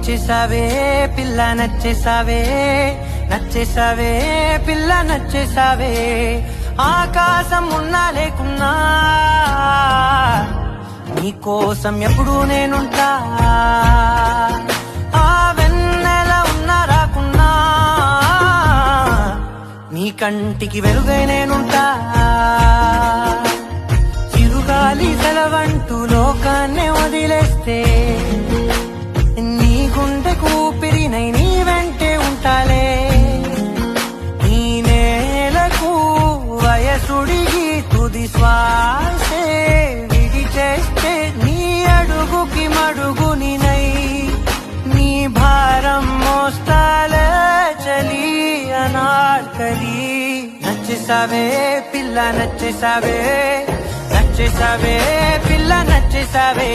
నచ్చేసావే పిల్ల నచ్చేసావే నచ్చేసావే పిల్ల నచ్చేసావే ఆకాశం ఉన్నా లేకున్నా నీకోసం ఎప్పుడు నేనుంటా ఆ వెన్నెల ఉన్నా రాకున్నా నీ కంటికి వెలుగై నేనుంటా చిరుగాలి సెలవంటూ లోకాన్నే వదిలేస్తే నీ గుండె కూపిరినై నీ వెంటే ఉంటాలే నీ నేలకు వయసుడిగి తుది శ్వాసే విడిచేస్తే నీ అడుగుకి మడుగునినై నీ భారం మోస్తాలే చలి అనార్కలి నచ్చేసావే పిల్ల నచ్చేసావే నచ్చేసావే పిల్ల నచ్చేసావే